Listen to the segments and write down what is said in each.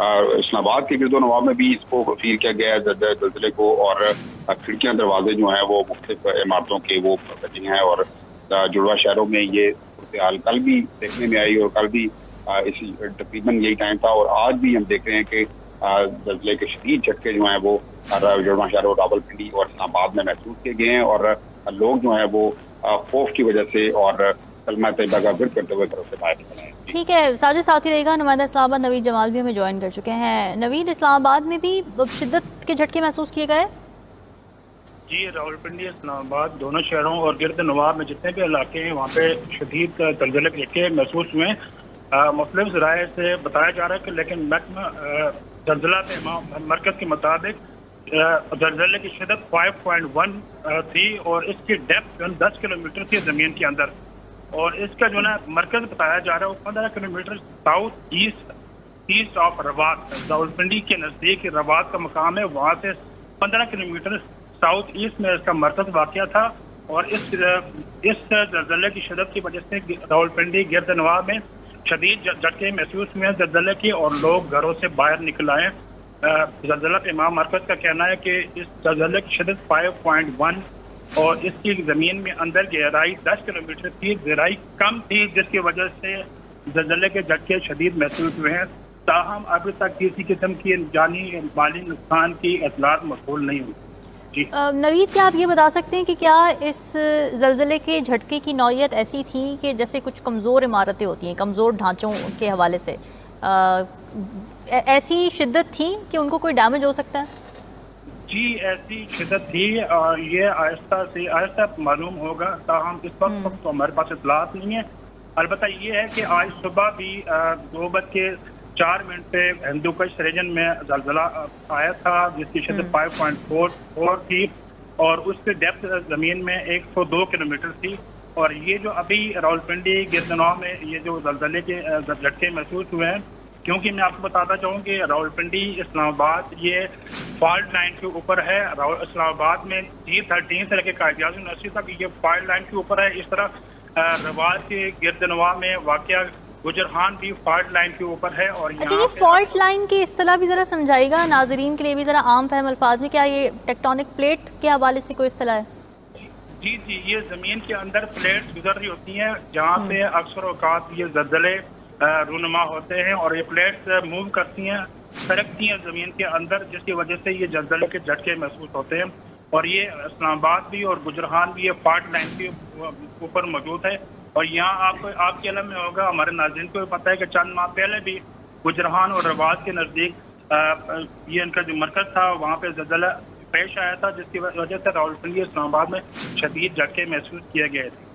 اسلام آباد کے گرد و نواح میں بھی اس کو فیل کیا گیا ہے زلزلے کو، اور کھڑکیاں دروازے جو ہیں وہ مختلف عمارتوں کے وہ بچے ہیں، اور جڑواں شہروں میں یہ صورتحال کل بھی دیکھنے میں آئی، اور کل بھی اسی تقریباً یہی ٹائم تھا، اور آج بھی ہم دیکھ رہے ہیں کہ زلزلے کے شدید جھٹکے جو ہیں وہ جڑواں شہروں راولپنڈی اور اسلام آباد میں محسوس کیے گئے ہیں، اور لوگ جو ہیں وہ خوف کی وجہ سے اور کلمہ طیبہ کا ورد کرتے ہوئے گھروں سے باہر نکلے ہیں۔ ٹھیک ہے، ساتھ ساتھی رہے گا نمائندہ اسلام آباد نوید جمال بھی ہمیں جوائن کر چکے ہیں۔ نوید، اسلام آباد میں بھی شدت کے جھٹکے محسوس کیے گئے؟ جی، راولپنڈی اسلام آباد دونوں شہروں اور گرد نواح میں جتنے بھی علاقے ہیں وہاں پہ شدید زلزلے کے جھٹکے محسوس ہوئے ہیں۔ مختلف ذرائع سے بتایا جا رہا ہے کہ لیکن زلزلہ مرکز کے مطابق زلزلے کی شدت 5.1 تھی، اور اس کی ڈیپتھ 10 کلومیٹر تھی زمین کے اندر، اور اس کا جو نا مرکز بتایا جا رہا ہے وہ 15 kilometre south east of Rawat, Rawalpindi کے نزدیک روات کا مقام ہے، وہاں سے 15 کلومیٹر ساؤتھ ایسٹ میں اس کا مرکز واقع تھا، اور اس زلزلے کی شدت کی وجہ سے راولپنڈی گرد نواح میں شدید جھٹکے محسوس ہوئے ہیں زلزلے کی، اور لوگ گھروں سے باہر نکل آئے۔ زلزلہ امام مرکز کا کہنا ہے کہ اس زلزلے کی شدت 5.1 اور اس کی زمین میں اندر گہرائی 10 کلومیٹر تھی، گہرائی کم تھی، جس کی وجہ سے زلزلے کے جھٹکے شدید محسوس ہوئے ہیں۔ تاہم ابھی تک کسی قسم کی جانی مالی نقصان کی اطلاعات موصول نہیں ہوئی۔ جی نوید، کیا آپ یہ بتا سکتے ہیں کہ کیا اس زلزلے کے جھٹکے کی نوعیت ایسی تھی کہ جیسے کچھ کمزور عمارتیں ہوتی ہیں، کمزور ڈھانچوں کے حوالے سے ایسی شدت تھی کہ ان کو کوئی ڈیمیج ہو سکتا ہے؟ جی، ایسی شدت تھی، یہ آہستہ سے آہستہ معلوم ہوگا، تاہم اس وقت تو ہمارے پاس اطلاعات نہیں ہے۔ البتہ یہ ہے کہ آج صبح بھی 2:04 پہ ہندو کش ریجن میں زلزلہ آیا تھا، جس کی شدت 5.4 تھی، اور اس کی ڈیپتھ زمین میں 102 کلومیٹر تھی، اور یہ جو ابھی راولپنڈی گرد نواح میں یہ جو زلزلے کے جھٹکے محسوس ہوئے ہیں، کیونکہ میں آپ کو بتاتا چاہوں کہ راولپنڈی اسلام آباد یہ فالٹ لائن کے اوپر ہے، اسلام آباد میں G13 سے لے کے قائد اعظم یونیورسٹی تک یہ فالٹ لائن کے اوپر ہے۔ اس طرح روات کے گرد نواح میں واقع گجرہان بھی فالٹ لائن کے اوپر ہے، اور یہ فالٹ لائن کی اصطلاح بھی ذرا سمجھائے گا ناظرین کے لیے بھی ذرا عام فہم الفاظ میں، کیا یہ ٹیکٹونک پلیٹ کے حوالے سے کوئی اصطلاح ہے؟ جی، یہ زمین کے اندر پلیٹس گزر رہی ہوتی ہیں، جہاں پہ اکثر اوقات یہ زلزلے رونما ہوتے ہیں، اور یہ پلیٹس موو کرتی ہیں، سرکتی ہیں زمین کے اندر، جس کی وجہ سے یہ زلزلے کے جھٹکے محسوس ہوتے ہیں، اور یہ اسلام آباد بھی اور گجرہان بھی یہ فالٹ لائن کے اوپر موجود ہے۔ اور یہاں آپ کے علم میں ہوگا، ہمارے ناظرین کو بھی پتہ ہے کہ چند ماہ پہلے بھی گجرہان اور روات کے نزدیک یہ ان کا جو مرکز تھا وہاں پہ زلزلہ پیش آیا تھا، جس کی وجہ سے راولپنڈی اسلام آباد میں شدید جھٹکے محسوس کیے گئے تھے۔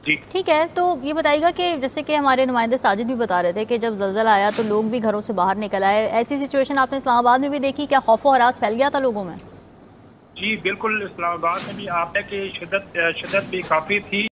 جی ٹھیک ہے، تو یہ بتائیے گا کہ جیسے کہ ہمارے نمائندے ساجد بھی بتا رہے تھے کہ جب زلزلہ آیا تو لوگ بھی گھروں سے باہر نکل آئے، ایسی سچویشن آپ نے اسلام آباد میں بھی دیکھی؟ کیا خوف و ہراس پھیل گیا تھا لوگوں میں؟ جی بالکل، اسلام آباد میں بھی آپ ہے کہ شدت بھی کافی تھی۔